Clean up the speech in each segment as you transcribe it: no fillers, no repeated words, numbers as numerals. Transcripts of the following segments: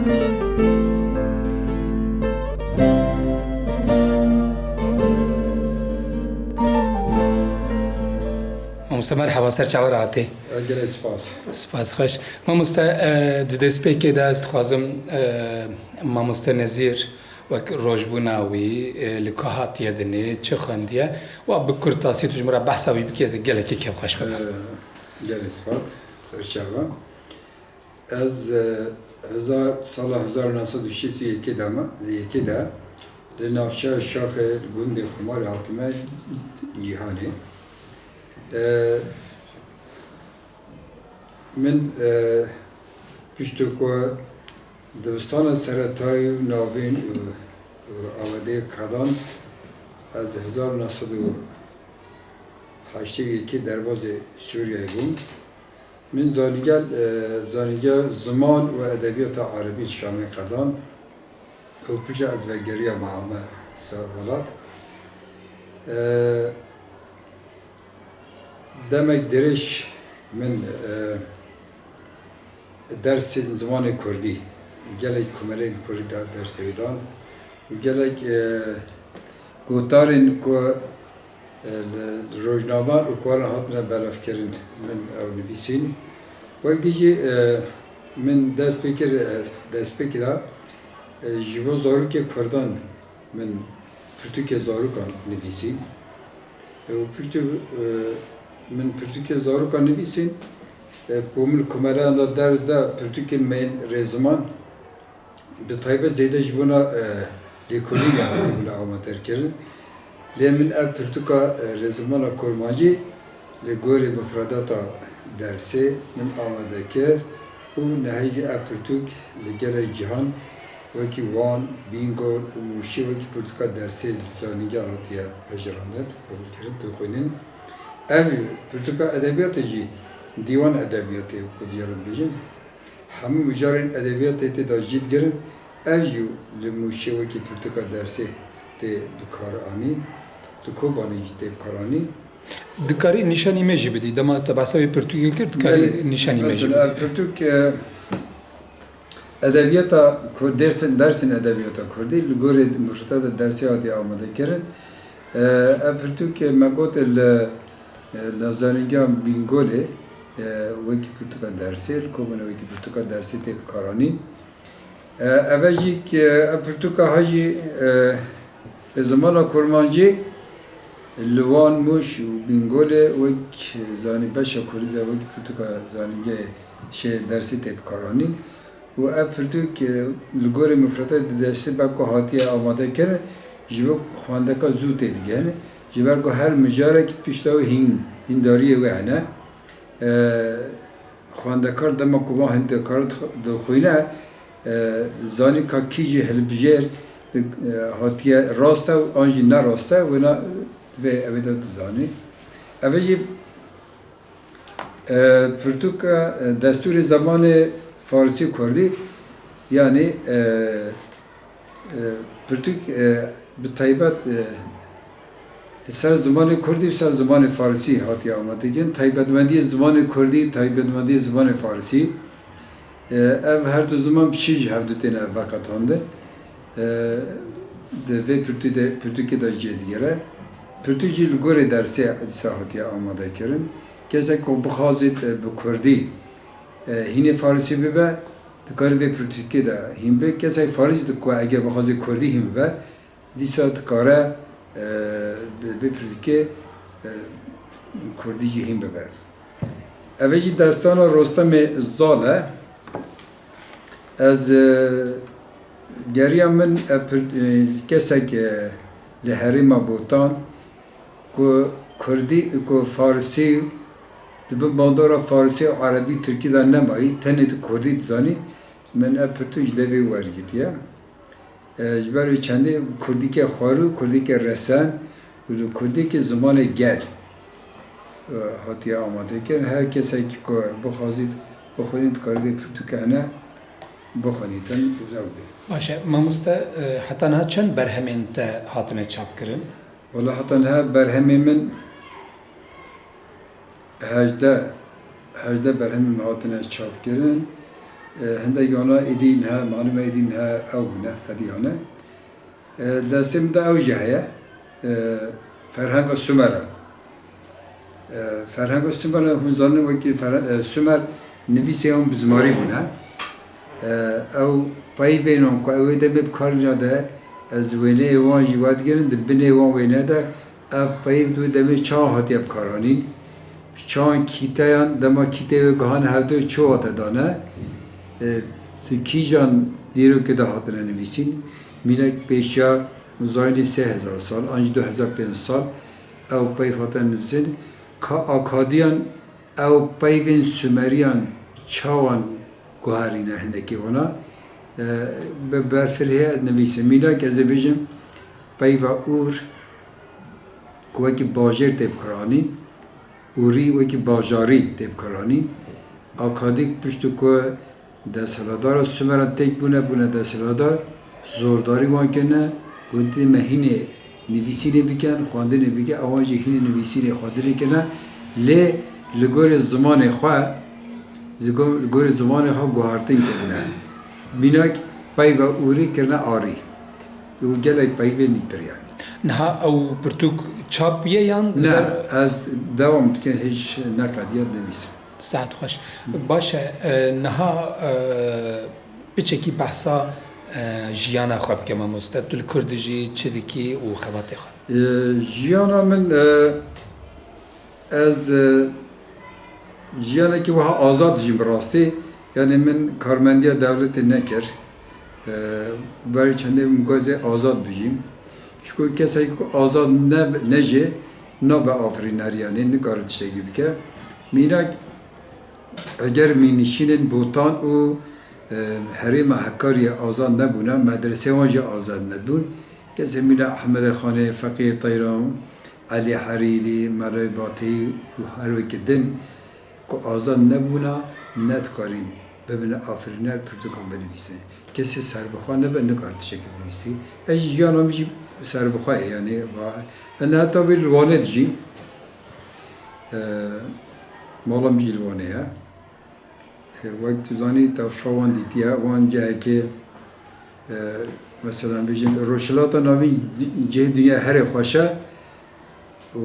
مامۆستا مرحبا سەر چاوەڕاتی گەلێ سپاس سپاس خۆش مامۆستا دەستپێکێدا ئەس دخوازم مامۆستا نەزیر وەک ڕۆژبووناوی لە کۆ هاتیە دنێ چ خوێندیە و بە کورتاسی توژمرە بەحساوی بکێزە گەلێکی کێ خۆش بکە گەلێ سپاس سەرچاوە ئەز ساڵە 1970 لە ناوچە شاخە گوندی خوماری هاتمە جیهانê من piştî ku dibistana seretayî navên awedê kadan ez 1980 derbasê Sûriyeyê bûm. Min zanîgeh ziman û edebiyata Arabî Şamê qadan û pişta ez vegeriya me welat. Demek dirêj min dersên zimanê Kurdî gelek komeleyên Kurdî dersê wê dan û gelek gotarên ku rojname û karin hatine belevkirin min ew nivîsîn. Wek dî jî min destpêkê da ji bo zarokê Kurdan min pirtûkê zarokan nivîsî û piştî min pirtûkê zarokan nivîsîn ku min komeleyan da ders da pirtûkên me yên rêziman bi taybet zêde ji bona lêkolî bûne amadekirin. Lê min ev pirtûka rêzimana kurmancî li gorî mifredata dersê min amade kir û nehê jî ev pirtûk li gelek cîhan wekî Wan, Bîngor û Mûşî wekî pirtûka dersê li zanîngeha hatiye pejirandin qebûlkirin tê xwînin. Ev pirtûka edebiyatê jî dîwan edebiyatê ku diyarin bêjin hemû mijarên edebiyatê tê da jît girin ev jî li Mûşê wekî pirtûka dersê tê bikaranî li Kobanê jî tê bikaranî. Dikarî nîşanî me jî bidî dema te behsa wê pirtûkê kir dikarî nîşanî me jî bidî pirtûk edebiyata dersên edebiyata Kurdî li gorê mifredata dersê hatiye amadekirin. Ev pirtûk me got li zanîngeha Bîngolê wekî pirtûka dersê li Kobanê wekî pirtûka dersê tê bikaranîn. Ev jî ev pirtûka hejî li zimana kurmancî li Wan, Mûş û Bîngolê wek zanî beşa Kurdî de wekî pirtûka zanîngehê dersê tê bikaranîn û ev pirtûk li gorî mifredata dersê ku hatiye amadekirin ji bo xwendeka zû tê digihîn ji ber ku her mijarek pişta wê hîndariyê wê hene. Xwendekar dema ku van hîndekar dixwîne zanî ka kî jî hilbijêr hatiye rast e an jî nerast e wêna divê evê de dizanî. Ev jî pirtûka destûrê zemanê Farsî Kurdî yanî pirtûk bi taybet ser zimanê Kurdî ser zimanê Farsî hatiye amadekirin. Taybetmendiyê zimanê Kurdî, taybetmendiyê zimanê Farsî ev her du ziman çî ji hev du têne veqetandin. Di vê pirtûkê de jê digere. Pirtûk jî li gorê dersê dîsa hatiye amadekirin. Kesek ku bixwazit bi Kurdî hînê Farsî bibe dikarî vê pirtûkê de hîn be. Kesek Farsî ku eger bixwaze Kurdî hîn bibe dîsa dikare vê pirtûkê Kurdî jî hîn bibe. Ev jî destana Rostemê Zal e. Ez geriya min kesek li herêma Botan ku Kurdî ku Farsî dibe bandora Farsî Arabî Tirkî de nemayî tenê tu Kurdî dizanî min ev pirtûk ji devê wergîtiye. Ji ber wê çendê Kurdîke xwarû, Kurdîke resen û Kurdîke zimanê gel hatiye amadekirin. Her kesekî ku bixwazît bixwînî dikarî vê pirtûkê hene bixwînîtin güzel bê. Baş e mamoste heta niha çend berhemên te hatine çapkirin? Wala heta niha berhemê min hejde berhemên me hatine çapkirin. هندی آنها ایدین ها معلومه ایدین ها او نه خدی آنها دستم دا او جاهیه فرهنگ سومره فرهنگ سومره هم زنده وکی سومر نویسی هم بزماری بونه او پای وینم که اوی دم بکار نده از وینه وان جواد گرند بنه وان وینه ده اف پای دو دم چاه هاتی بکارانی چاه کیتایان دما کیتای و گهان هفته چوات دانه کیجان دیرو که ده هاتن نویسین میلک پیشیا زاینی 3000 سال آنج 2500 سال او پای هاتن نویسین که آکادیان او پایین سومریان چاوان گوهرینه هندکی ونا به برفره نویسه میلا که از بیشم پای و اور که باجر تب کرانی اوری وکی باجاری تب کرانی آکادیک پشتو که دستلادار سومران تک بونه دستلادار زورداری وان کنه گویی مهینه نویسینه بکن خواندنه بکن آوانجی هینه نویسینه خواندنه کنه لگور زمان خواه لگور زمان خواه گوهرتین کنه بیناک پای و اوری کرنه آری او گلای پای و نیتریان نه او پرتوک چاپیه یان نه از دوام که هیچ نکردیاد نویسم ساعت خوش باشه نه بچه کی بحثا جیانا خواب که ما مستطول کردجی چدکی و خواته خواب جیانا من از جیانا که وها آزاد جیم براستی یعنی من کارمندی دولت نکر برای چنده مگازه آزاد بجیم چون کسی که آزاد نجه نبا آفرینریانی نکارد شگی بکه میرک اگر می نشینن بوتان و حریم حکاری آزاد نبونه مدرسه وانجا آزاد ندون کسی میره احمد خانه فقیه طیران علی حریری ملای باطی و هر وکی دن که آزاد نبونه ندکاریم ببینه آفرینر پرتوکان بنویسه کسی سر بخواه نبه نکارد شکل بنویسی ایش جانا میشی سر بخواه یعنی انا حتی بی روانه دجیم مالا میشی روانه ها وقت زانی تا شوان دیتیه وان جایی که مثلا بجیم روشلات ناوی جه دنیا هر خوشه و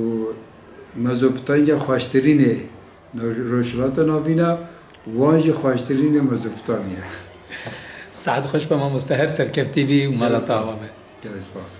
مزوپتانی خوشترینه روشلات ناوینا وانج خوشترینه مزوپتانیه سعد خوش به ما مستهر سرکفتی بی و مالا تاوامه گل اسپاس